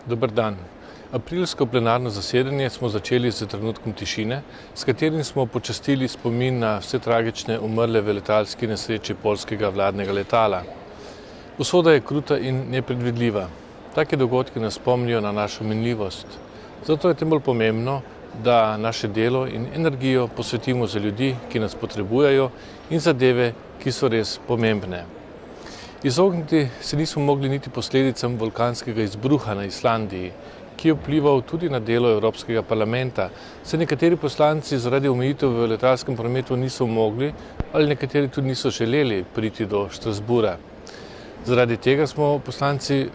Dober dan. Aprilsko plenarno zasedanje smo začeli z trenutkom tišine, s katerim smo počastili spomin na vse tragične umrle v letalski nesreči poljskega vladnega letala. Usoda je kruta in nepredvidljiva. Take dogodki nas spomnijo na našo minljivost. Zato je tem bolj pomembno, da naše delo in energijo posvetimo za ljudi, ki nas potrebujejo, in zadeve, ki so res pomembne. Izogniti se nismo mogli niti posledicam vulkanskega izbruha na Islandiji, ki je vplival tudi na delo Evropskega parlamenta, saj nekateri poslanci zaradi omejitev v letalskem prometu niso mogli ali nekateri tudi niso želeli priti do Štrasbura. Zaradi tega smo poslanci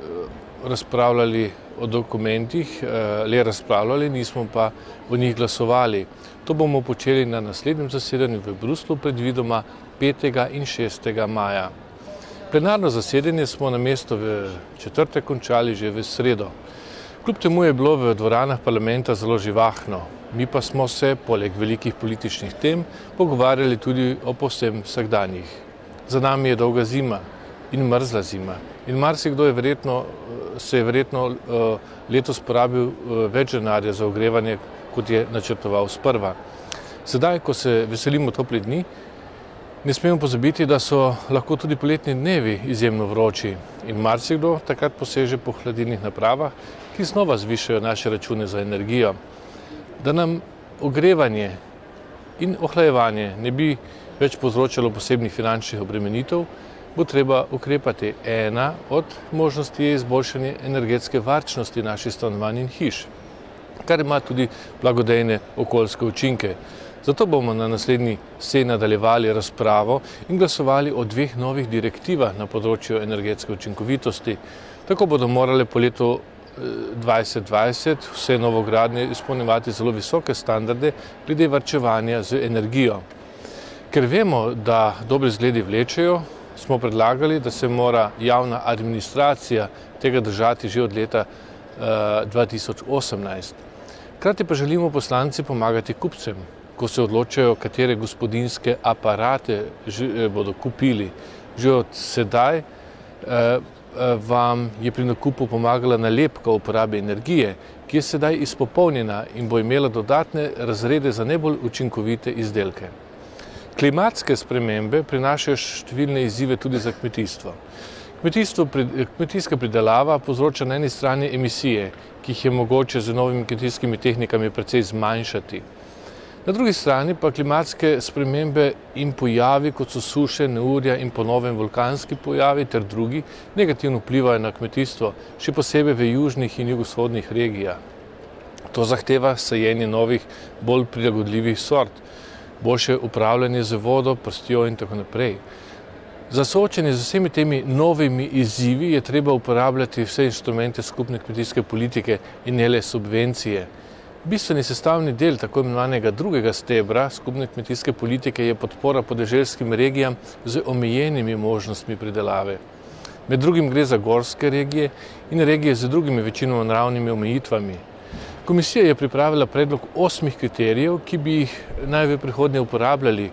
razpravljali o dokumentih, le razpravljali, nismo pa o njih glasovali. To bomo počeli na naslednjem zasedanju v Bruslju, predvidoma 5. in 6. maja. Plenarno zasedanje smo namesto v četrtek končali že v sredo. Kljub temu je bilo v dvoranah parlamenta zelo živahno. Mi pa smo se, poleg velikih političnih tem, pogovarjali tudi o povsem vsakdanjih. Za nami je dolga zima in mrzla zima. In marsikdo se je verjetno letos porabil več denarja za ogrevanje, kot je načrtoval sprva. Sedaj, ko se veselimo toplih dni, ne smemo pozabiti, da so lahko tudi poletni dnevi izjemno vroči in marsikdo takrat poseže po hladilnih napravah, ki znova zvišajo naše račune za energijo. Da nam ogrevanje in ohlajevanje ne bi več povzročalo posebnih finančnih obremenitev, bo treba ukrepati. Ena od možnosti je izboljšanje energetske varčnosti naših stanovanj in hiš, kar ima tudi blagodejne okoljske učinke. Zato bomo na naslednji seji nadaljevali razpravo in glasovali o 2 novih direktivah na področju energetske učinkovitosti. Tako bodo morale po letu 2020 vse novogradnje izpolnjevati zelo visoke standarde glede varčevanja z energijo. Ker vemo, da dobri zgledi vlečejo, smo predlagali, da se mora javna administracija tega držati že od leta 2018. Hkrati pa želimo poslanci pomagati kupcem, ko se odločajo, katere gospodinjske aparate bodo kupili. Že od sedaj vam je pri nakupu pomagala nalepka o uporabi energije, ki je sedaj izpopolnjena in bo imela dodatne razrede za najbolj učinkovite izdelke. Klimatske spremembe prinašajo številne izzive tudi za kmetijstvo. Kmetijska pridelava povzroča na eni strani emisije, ki jih je mogoče z novimi kmetijskimi tehnikami precej zmanjšati. Na drugi strani pa klimatske spremembe in pojavi, kot so suše, neurja in ponovem vulkanski pojavi ter drugi, negativno vplivajo na kmetijstvo, še posebej v južnih in jugovzhodnih regijah. To zahteva sajenje novih, bolj prilagodljivih sort, boljše upravljanje z vodo, prstjo in tako naprej. Za soočenje z vsemi temi novimi izzivi je treba uporabljati vse inštrumente skupne kmetijske politike in ne le subvencije. Bistveni sestavni del tako imenovanega drugega stebra skupne kmetijske politike je podpora podeželskim regijam z omejenimi možnostmi pridelave. Med drugim gre za gorske regije in regije z drugimi večinoma naravnimi omejitvami. Komisija je pripravila predlog 8 kriterijev, ki bi jih naj v prihodnje uporabljali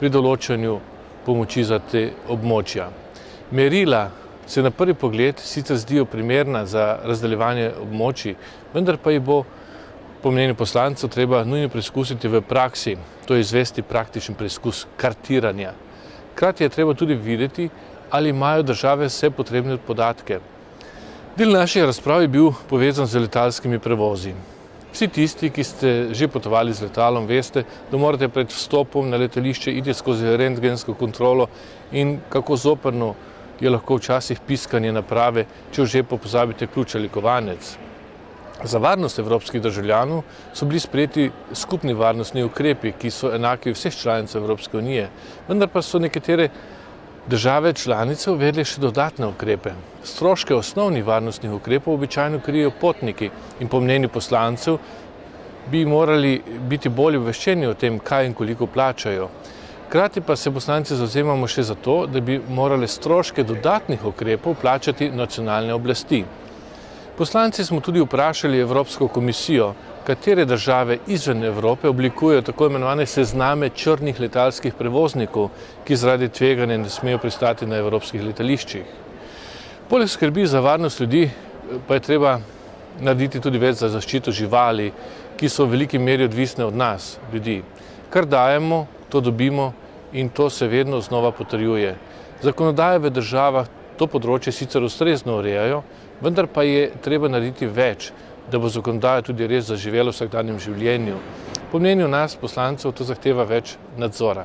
pri določanju pomoči za te območja. Merila se na prvi pogled sicer zdijo primerna za razdeljevanje območij, vendar pa jih bo po mnenju poslancev treba nujno preizkusiti v praksi, to je izvesti praktičen preizkus kartiranja. Hkrati je treba tudi videti, ali imajo države vse potrebne podatke. Del naših razprav je bil povezan z letalskimi prevozi. Vsi tisti, ki ste že potovali z letalom, veste, da morate pred vstopom na letališče iti skozi rentgensko kontrolo in kako zoprno je lahko včasih piskanje naprave, če že pozabite ključ ali kovanec. Za varnost evropskih državljanov so bili sprejeti skupni varnostni ukrepi, ki so enaki vseh članic Evropske unije, vendar pa so nekatere države članice uvedle še dodatne ukrepe. Stroške osnovnih varnostnih ukrepov običajno krijejo potniki in po mnenju poslancev bi morali biti bolje obveščeni o tem, kaj in koliko plačajo. Hkrati pa se poslanci zavzemamo še za to, da bi morale stroške dodatnih ukrepov plačati nacionalne oblasti. Poslanci smo tudi vprašali Evropsko komisijo, katere države izven Evrope oblikujejo tako imenovane sezname črnih letalskih prevoznikov, ki zaradi tveganja ne smejo pristati na evropskih letališčih. Poleg skrbi za varnost ljudi pa je treba narediti tudi več za zaščito živali, ki so v veliki meri odvisne od nas, ljudi. Kar dajemo, to dobimo in to se vedno znova potrjuje. Zakonodaje v državah to področje sicer ustrezno urejajo, vendar pa je treba narediti več, da bo zakonodaja tudi res zaživela v vsakdanjem življenju. Po mnenju nas, poslancev, to zahteva več nadzora.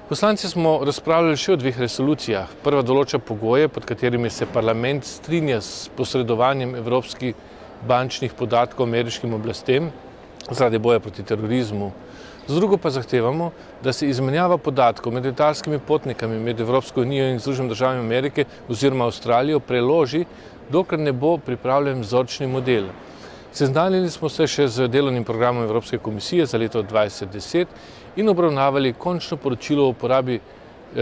Poslanci smo razpravljali še o 2 resolucijah. Prva določa pogoje, pod katerimi se parlament strinja s posredovanjem evropskih bančnih podatkov ameriškim oblastem zaradi boja proti terorizmu. Z drugo pa zahtevamo, da se izmenjava podatkov med letalskimi potnikami med Evropsko unijo in Združenimi državami Amerike oziroma Avstralijo preloži, dokler ne bo pripravljen vzorčni model. Seznanili smo se še z delovnim programom Evropske komisije za leto 2010 in obravnavali končno poročilo o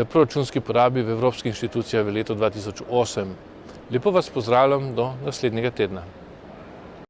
proračunski porabi v evropskih inštitucijah v letu 2008. Lepo vas pozdravljam do naslednjega tedna.